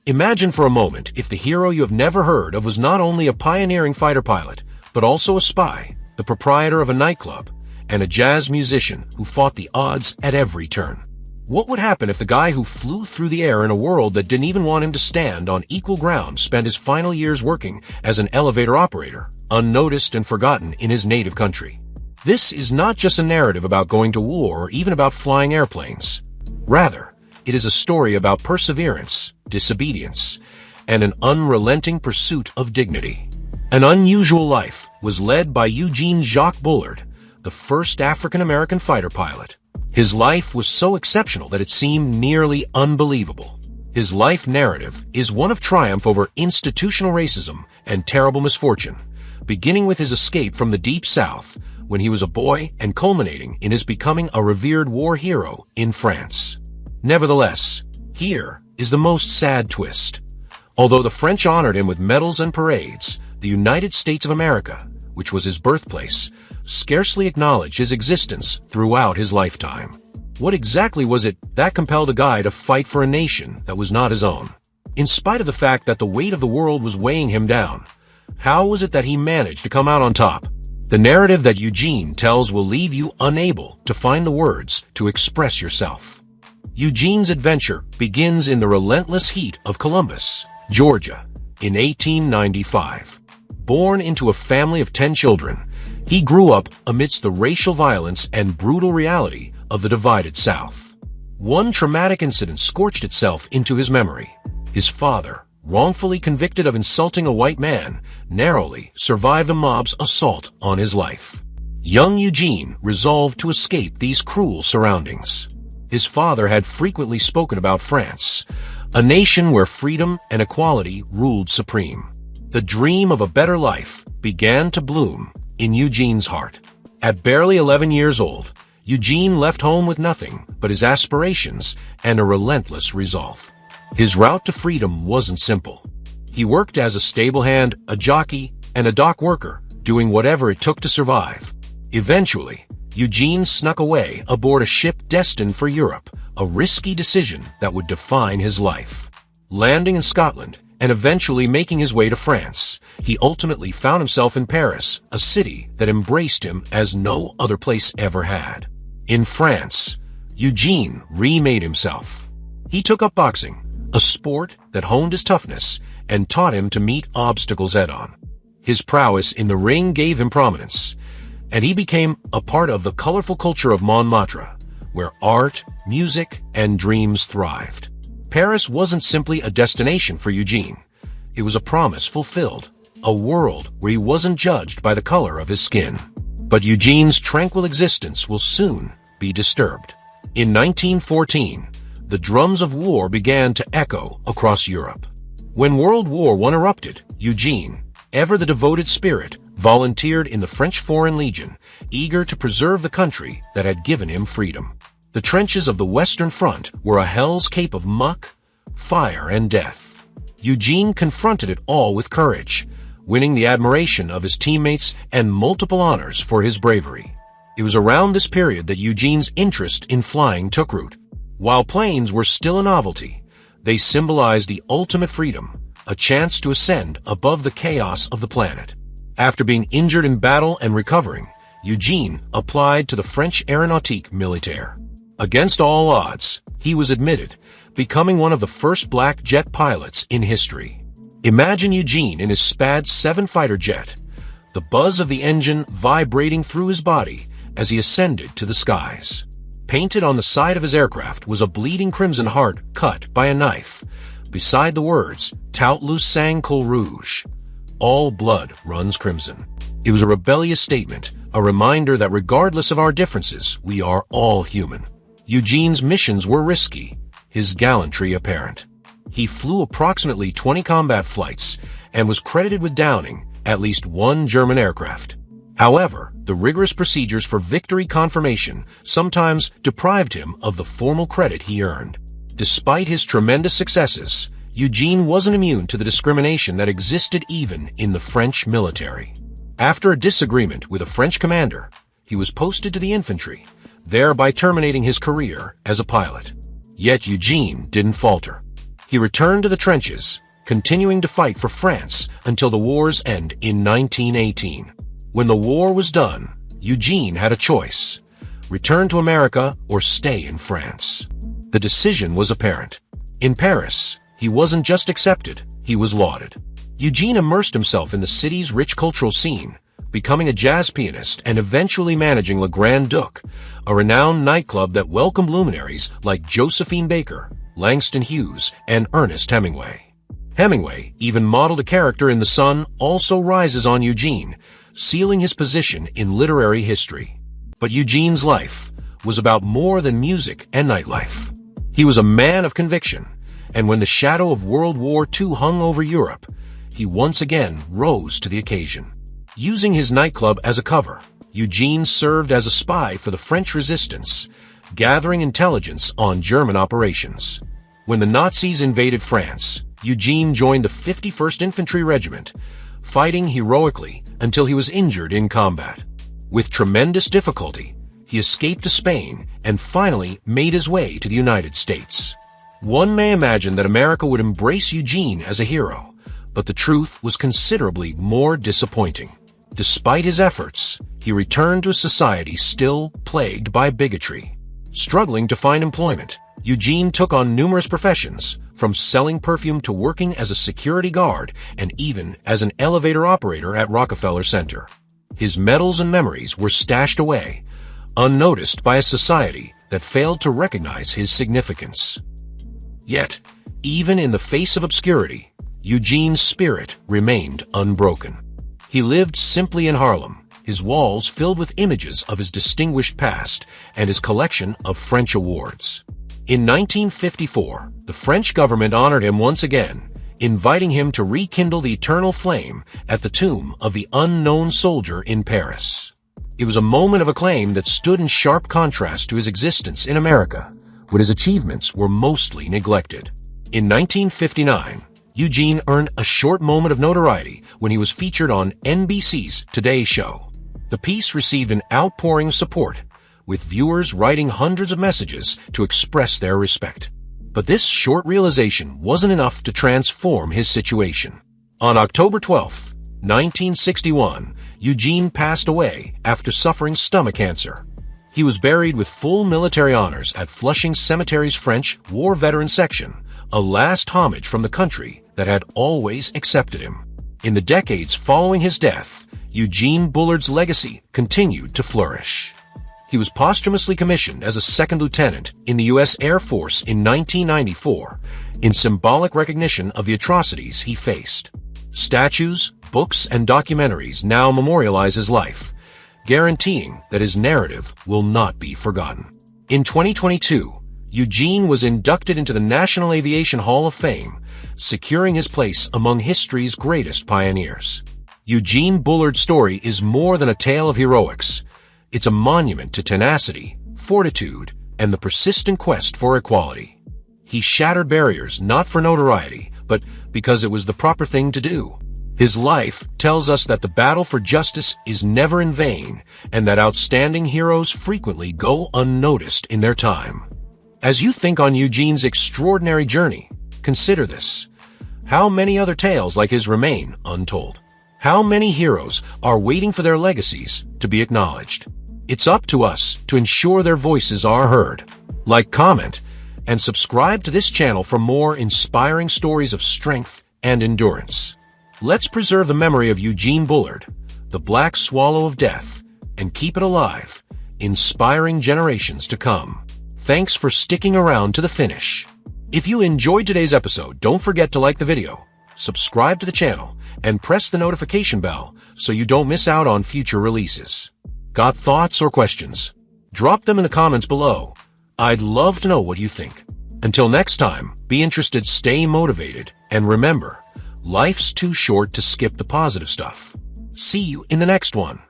Imagine for a moment if the hero you have never heard of was not only a pioneering fighter pilot, but also a spy, the proprietor of a nightclub, and a jazz musician who fought the odds at every turn. What would happen if the guy who flew through the air in a world that didn't even want him to stand on equal ground spent his final years working as an elevator operator, unnoticed and forgotten in his native country? This is not just a narrative about going to war or even about flying airplanes. Rather, it is a story about perseverance, disobedience, and an unrelenting pursuit of dignity. An Unusual Life was led by Eugene Jacques Bullard, the first African-American fighter pilot. His life was so exceptional that it seemed nearly unbelievable. His life narrative is one of triumph over institutional racism and terrible misfortune, beginning with his escape from the Deep South when he was a boy and culminating in his becoming a revered war hero in France. Nevertheless, here is the most sad twist. Although the French honored him with medals and parades, the United States of America, which was his birthplace, scarcely acknowledged his existence throughout his lifetime. What exactly was it that compelled a guy to fight for a nation that was not his own? In spite of the fact that the weight of the world was weighing him down, how was it that he managed to come out on top? The narrative that Eugene tells will leave you unable to find the words to express yourself. Eugene's adventure begins in the relentless heat of Columbus, Georgia, in 1895. Born into a family of 10 children, he grew up amidst the racial violence and brutal reality of the divided South. One traumatic incident scorched itself into his memory. His father, wrongfully convicted of insulting a white man, narrowly survived a mob's assault on his life. Young Eugene resolved to escape these cruel surroundings. His father had frequently spoken about France, a nation where freedom and equality ruled supreme. The dream of a better life began to bloom in Eugene's heart. At barely 11 years old, Eugene left home with nothing but his aspirations and a relentless resolve. His route to freedom wasn't simple. He worked as a stable hand, a jockey, and a dock worker, doing whatever it took to survive. Eventually, Eugene snuck away aboard a ship destined for Europe, a risky decision that would define his life. Landing in Scotland and eventually making his way to France, he ultimately found himself in Paris, a city that embraced him as no other place ever had. In France, Eugene remade himself. He took up boxing, a sport that honed his toughness and taught him to meet obstacles head-on. His prowess in the ring gave him prominence, and he became a part of the colorful culture of Montmartre, where art, music, and dreams thrived. Paris wasn't simply a destination for Eugene. It was a promise fulfilled, a world where he wasn't judged by the color of his skin. But Eugene's tranquil existence will soon be disturbed. In 1914, the drums of war began to echo across Europe. When World War I erupted, Eugene, ever the devoted spirit, volunteered in the French Foreign Legion, eager to preserve the country that had given him freedom. The trenches of the Western Front were a hell's cape of muck, fire, and death. Eugene confronted it all with courage, winning the admiration of his teammates and multiple honors for his bravery. It was around this period that Eugene's interest in flying took root. While planes were still a novelty, they symbolized the ultimate freedom, a chance to ascend above the chaos of the planet. After being injured in battle and recovering, Eugene applied to the French Aéronautique Militaire. Against all odds, he was admitted, becoming one of the first black jet pilots in history. Imagine Eugene in his SPAD 7 fighter jet, the buzz of the engine vibrating through his body as he ascended to the skies. Painted on the side of his aircraft was a bleeding crimson heart cut by a knife, beside the words, "Tout le sang coule rouge." All blood runs crimson. It was a rebellious statement, a reminder that regardless of our differences, we are all human. Eugene's missions were risky, his gallantry apparent. He flew approximately 20 combat flights and was credited with downing at least one German aircraft. However, the rigorous procedures for victory confirmation sometimes deprived him of the formal credit he earned. Despite his tremendous successes, Eugene wasn't immune to the discrimination that existed even in the French military. After a disagreement with a French commander, he was posted to the infantry, thereby terminating his career as a pilot. Yet Eugene didn't falter. He returned to the trenches, continuing to fight for France until the war's end in 1918. When the war was done, Eugene had a choice: return to America or stay in France. The decision was apparent. In Paris, he wasn't just accepted, he was lauded. Eugene immersed himself in the city's rich cultural scene, becoming a jazz pianist and eventually managing Le Grand Duc, a renowned nightclub that welcomed luminaries like Josephine Baker, Langston Hughes, and Ernest Hemingway. Hemingway even modeled a character in The Sun Also Rises on Eugene, sealing his position in literary history. But Eugene's life was about more than music and nightlife. He was a man of conviction, and when the shadow of World War II hung over Europe, he once again rose to the occasion. Using his nightclub as a cover, Eugene served as a spy for the French resistance, gathering intelligence on German operations. When the Nazis invaded France, Eugene joined the 51st Infantry Regiment, fighting heroically until he was injured in combat. With tremendous difficulty, he escaped to Spain and finally made his way to the United States. One may imagine that America would embrace Eugene as a hero, but the truth was considerably more disappointing. Despite his efforts, he returned to a society still plagued by bigotry. Struggling to find employment, Eugene took on numerous professions, from selling perfume to working as a security guard and even as an elevator operator at Rockefeller Center. His medals and memories were stashed away, unnoticed by a society that failed to recognize his significance. Yet, even in the face of obscurity, Eugene's spirit remained unbroken. He lived simply in Harlem, his walls filled with images of his distinguished past and his collection of French awards. In 1954, the French government honored him once again, inviting him to rekindle the eternal flame at the tomb of the unknown soldier in Paris. It was a moment of acclaim that stood in sharp contrast to his existence in America, when his achievements were mostly neglected. In 1959, Eugene earned a short moment of notoriety when he was featured on NBC's Today Show. The piece received an outpouring of support, with viewers writing hundreds of messages to express their respect. But this short realization wasn't enough to transform his situation. On October 12, 1961, Eugene passed away after suffering stomach cancer. He was buried with full military honors at Flushing Cemetery's French War Veteran Section, a last homage from the country that had always accepted him. In the decades following his death, Eugene Bullard's legacy continued to flourish. He was posthumously commissioned as a second lieutenant in the U.S. Air Force in 1994, in symbolic recognition of the atrocities he faced. Statues, books, and documentaries now memorialize his life, guaranteeing that his narrative will not be forgotten. In 2022, Eugene was inducted into the National Aviation Hall of Fame, securing his place among history's greatest pioneers. Eugene Bullard's story is more than a tale of heroics. It's a monument to tenacity, fortitude, and the persistent quest for equality. He shattered barriers not for notoriety, but because it was the proper thing to do. His life tells us that the battle for justice is never in vain, and that outstanding heroes frequently go unnoticed in their time. As you think on Eugene's extraordinary journey, consider this. How many other tales like his remain untold? How many heroes are waiting for their legacies to be acknowledged? It's up to us to ensure their voices are heard. Like, comment, and subscribe to this channel for more inspiring stories of strength and endurance. Let's preserve the memory of Eugene Bullard, the Black Swallow of Death, and keep it alive, inspiring generations to come. Thanks for sticking around to the finish. If you enjoyed today's episode, don't forget to like the video, subscribe to the channel, and press the notification bell so you don't miss out on future releases. Got thoughts or questions? Drop them in the comments below. I'd love to know what you think. Until next time, be interested, stay motivated, and remember, life's too short to skip the positive stuff. See you in the next one.